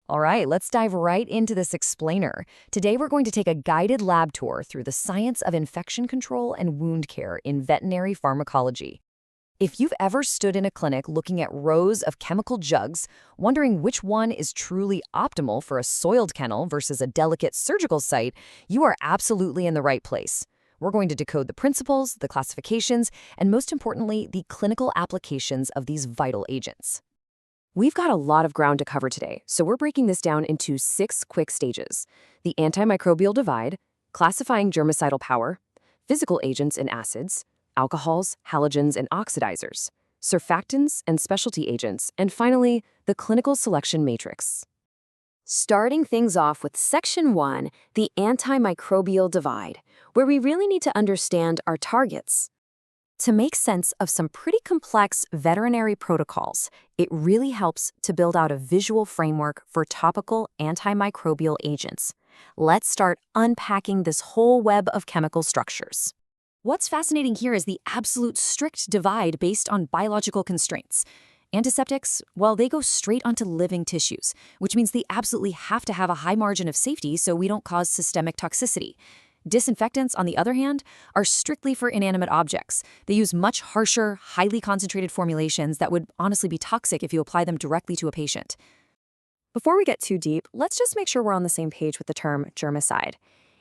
All right, let's dive right into this explainer. Today we're going to take a guided lab tour through the science of infection control and wound care in veterinary pharmacology. If you've ever stood in a clinic looking at rows of chemical jugs, wondering which one is truly optimal for a soiled kennel versus a delicate surgical site, you are absolutely in the right place. We're going to decode the principles, the classifications, and most importantly, the clinical applications of these vital agents. We've got a lot of ground to cover today, so we're breaking this down into 6 quick stages: the antimicrobial divide, classifying germicidal power, physical agents and acids, alcohols, halogens, and oxidizers, surfactants and specialty agents, and finally, the clinical selection matrix. Starting things off with Section 1, the antimicrobial divide, where we really need to understand our targets. To make sense of some pretty complex veterinary protocols, it really helps to build out a visual framework for topical antimicrobial agents. Let's start unpacking this whole web of chemical structures. What's fascinating here is the absolute strict divide based on biological constraints. Antiseptics, well, they go straight onto living tissues, which means they absolutely have to have a high margin of safety so we don't cause systemic toxicity. Disinfectants, on the other hand, are strictly for inanimate objects. They use much harsher, highly concentrated formulations that would honestly be toxic if you apply them directly to a patient. Before we get too deep, let's just make sure we're on the same page with the term germicide.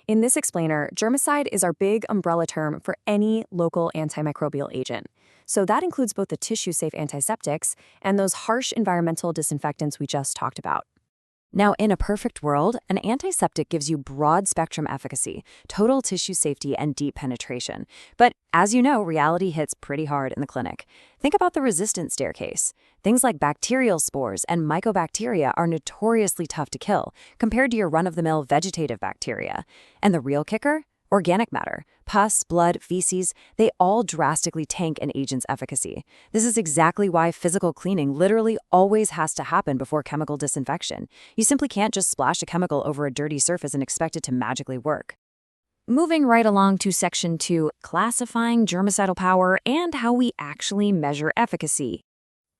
In this explainer, germicide is our big umbrella term for any local antimicrobial agent. So that includes both the tissue-safe antiseptics and those harsh environmental disinfectants we just talked about. Now, in a perfect world, an antiseptic gives you broad-spectrum efficacy, total tissue safety, and deep penetration. But as you know, reality hits pretty hard in the clinic. Think about the resistance staircase. Things like bacterial spores and mycobacteria are notoriously tough to kill compared to your run-of-the-mill vegetative bacteria. And the real kicker? Organic matter, pus, blood, feces, they all drastically tank an agent's efficacy. This is exactly why physical cleaning literally always has to happen before chemical disinfection. You simply can't just splash a chemical over a dirty surface and expect it to magically work. Moving right along to Section 2, classifying germicidal power and how we actually measure efficacy.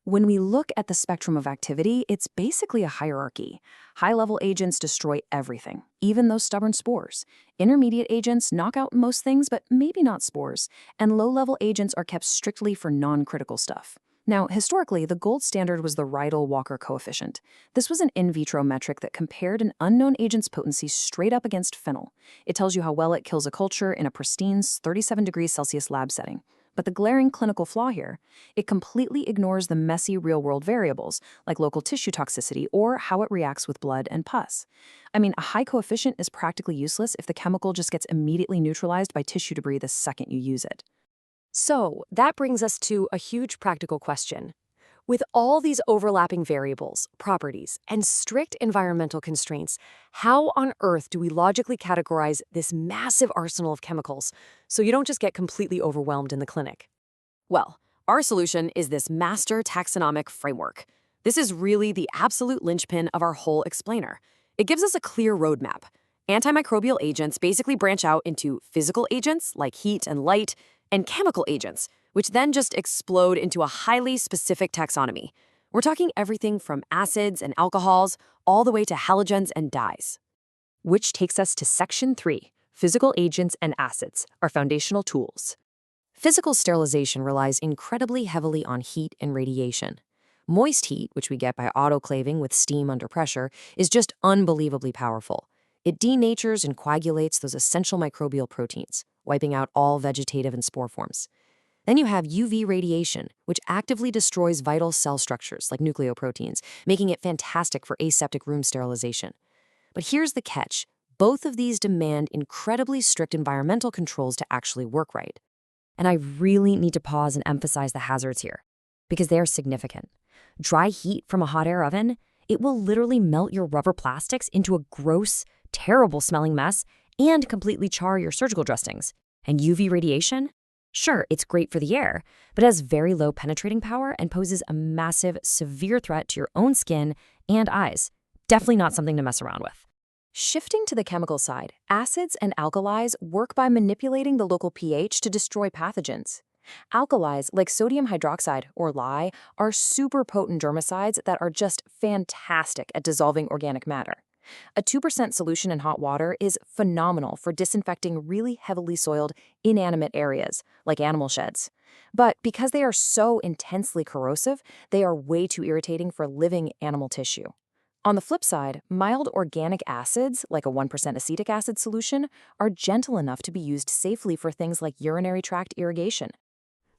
When we look at the spectrum of activity, it's basically a hierarchy. High-level agents destroy everything, even those stubborn spores. Intermediate agents knock out most things, but maybe not spores. And low-level agents are kept strictly for non-critical stuff. Now, historically, the gold standard was the Rydell-Walker coefficient. This was an in vitro metric that compared an unknown agent's potency straight up against phenol. It tells you how well it kills a culture in a pristine 37 degrees Celsius lab setting. But the glaring clinical flaw here, it completely ignores the messy real-world variables, like local tissue toxicity or how it reacts with blood and pus. I mean, a high coefficient is practically useless if the chemical just gets immediately neutralized by tissue debris the second you use it. So, that brings us to a huge practical question. With all these overlapping variables, properties, and strict environmental constraints, how on earth do we logically categorize this massive arsenal of chemicals so you don't just get completely overwhelmed in the clinic? Well, our solution is this master taxonomic framework. This is really the absolute linchpin of our whole explainer. It gives us a clear roadmap. Antimicrobial agents basically branch out into physical agents like heat and light, and chemical agents, which then just explode into a highly specific taxonomy. We're talking everything from acids and alcohols all the way to halogens and dyes. Which takes us to Section 3, physical agents and acids, our foundational tools. Physical sterilization relies incredibly heavily on heat and radiation. Moist heat, which we get by autoclaving with steam under pressure, is just unbelievably powerful. It denatures and coagulates those essential microbial proteins, wiping out all vegetative and spore forms. Then you have UV radiation, which actively destroys vital cell structures like nucleoproteins, making it fantastic for aseptic room sterilization. But here's the catch. Both of these demand incredibly strict environmental controls to actually work right. And I really need to pause and emphasize the hazards here, because they are significant. Dry heat from a hot air oven, it will literally melt your rubber plastics into a gross, terrible-smelling mess and completely char your surgical dressings. And UV radiation? Sure, it's great for the air, but has very low penetrating power and poses a massive, severe threat to your own skin and eyes. Definitely not something to mess around with. Shifting to the chemical side, acids and alkalis work by manipulating the local pH to destroy pathogens. Alkalis, like sodium hydroxide or lye, are super potent germicides that are just fantastic at dissolving organic matter. A 2% solution in hot water is phenomenal for disinfecting really heavily soiled, inanimate areas, like animal sheds. But because they are so intensely corrosive, they are way too irritating for living animal tissue. On the flip side, mild organic acids, like a 1% acetic acid solution, are gentle enough to be used safely for things like urinary tract irrigation.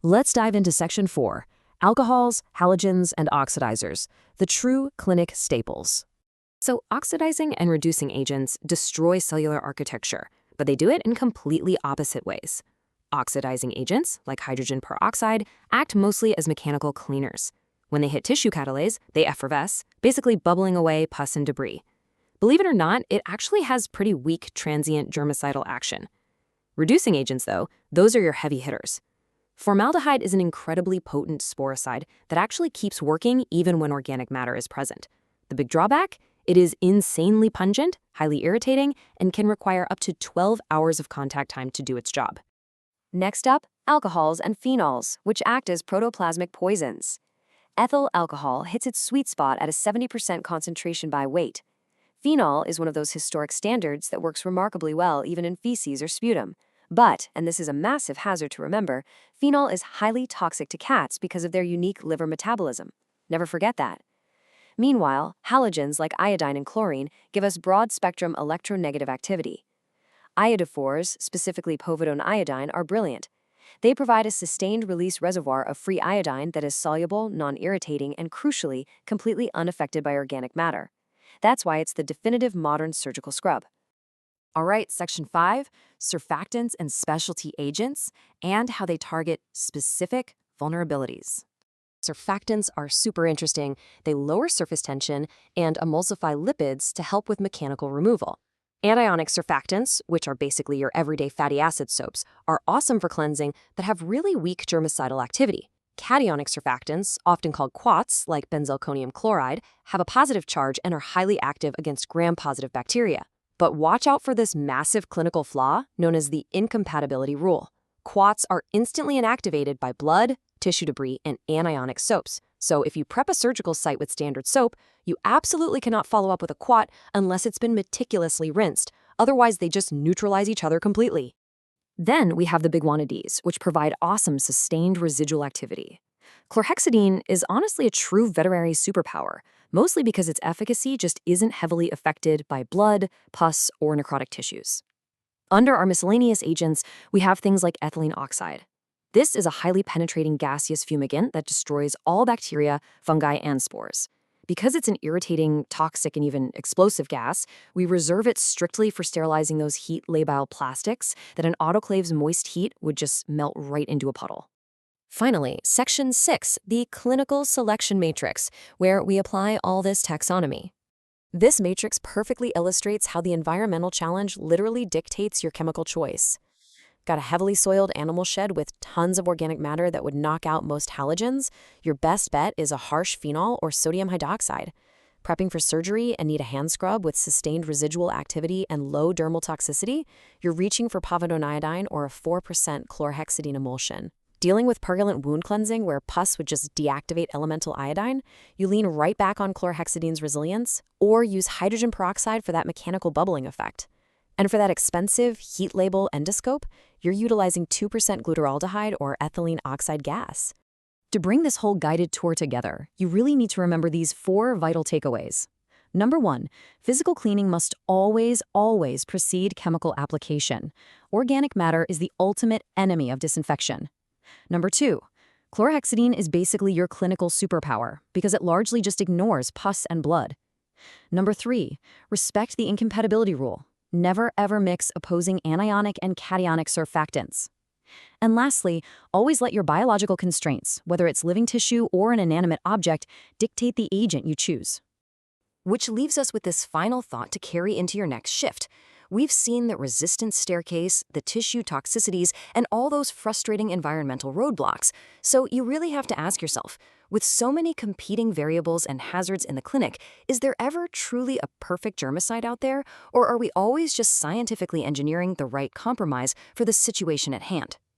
Let's dive into Section 4, Alcohols, Halogens, and Oxidizers, the true clinic staples. So, oxidizing and reducing agents destroy cellular architecture, but they do it in completely opposite ways. Oxidizing agents, like hydrogen peroxide, act mostly as mechanical cleaners. When they hit tissue catalase, they effervesce, basically bubbling away pus and debris. Believe it or not, it actually has pretty weak transient germicidal action. Reducing agents, though, those are your heavy hitters. Formaldehyde is an incredibly potent sporicide that actually keeps working even when organic matter is present. The big drawback? It is insanely pungent, highly irritating, and can require up to 12 hours of contact time to do its job. Next up, alcohols and phenols, which act as protoplasmic poisons. Ethyl alcohol hits its sweet spot at a 70% concentration by weight. Phenol is one of those historic standards that works remarkably well even in feces or sputum. But, and this is a massive hazard to remember, phenol is highly toxic to cats because of their unique liver metabolism. Never forget that. Meanwhile, halogens like iodine and chlorine give us broad-spectrum electronegative activity. Iodophores, specifically Povidone iodine, are brilliant. They provide a sustained-release reservoir of free iodine that is soluble, non-irritating, and crucially, completely unaffected by organic matter. That's why it's the definitive modern surgical scrub. All right, Section 5, Surfactants and Specialty Agents, and how they target specific vulnerabilities. Surfactants are super interesting. They lower surface tension and emulsify lipids to help with mechanical removal. Anionic surfactants, which are basically your everyday fatty acid soaps, are awesome for cleansing but have really weak germicidal activity. Cationic surfactants, often called quats, like Benzalkonium chloride, have a positive charge and are highly active against gram-positive bacteria. But watch out for this massive clinical flaw known as the incompatibility rule. Quats are instantly inactivated by blood, tissue debris, and anionic soaps. So if you prep a surgical site with standard soap, you absolutely cannot follow up with a quat unless it's been meticulously rinsed. Otherwise, they just neutralize each other completely. Then we have the biguanidines, which provide awesome sustained residual activity. Chlorhexidine is honestly a true veterinary superpower, mostly because its efficacy just isn't heavily affected by blood, pus, or necrotic tissues. Under our miscellaneous agents, we have things like ethylene oxide. This is a highly penetrating gaseous fumigant that destroys all bacteria, fungi, and spores. Because it's an irritating, toxic, and even explosive gas, we reserve it strictly for sterilizing those heat-labile plastics that an autoclave's moist heat would just melt right into a puddle. Finally, Section 6, the clinical selection matrix, where we apply all this taxonomy. This matrix perfectly illustrates how the environmental challenge literally dictates your chemical choice. Got a heavily soiled animal shed with tons of organic matter that would knock out most halogens? Your best bet is a harsh phenol or sodium hydroxide. Prepping for surgery and need a hand scrub with sustained residual activity and low dermal toxicity? You're reaching for Povidone iodine or a 4% chlorhexidine emulsion. Dealing with purulent wound cleansing where pus would just deactivate elemental iodine? You lean right back on chlorhexidine's resilience, or use hydrogen peroxide for that mechanical bubbling effect. And for that expensive, heat-label endoscope, you're utilizing 2% glutaraldehyde or ethylene oxide gas. To bring this whole guided tour together, you really need to remember these 4 vital takeaways. Number 1, physical cleaning must always precede chemical application. Organic matter is the ultimate enemy of disinfection. Number 2, chlorhexidine is basically your clinical superpower because it largely just ignores pus and blood. Number 3, respect the incompatibility rule. Never ever mix opposing anionic and cationic surfactants. And lastly, always let your biological constraints, whether it's living tissue or an inanimate object, dictate the agent you choose. Which leaves us with this final thought to carry into your next shift. We've seen the resistance staircase, the tissue toxicities, and all those frustrating environmental roadblocks. So you really have to ask yourself, with so many competing variables and hazards in the clinic, is there ever truly a perfect germicide out there, or are we always just scientifically engineering the right compromise for the situation at hand?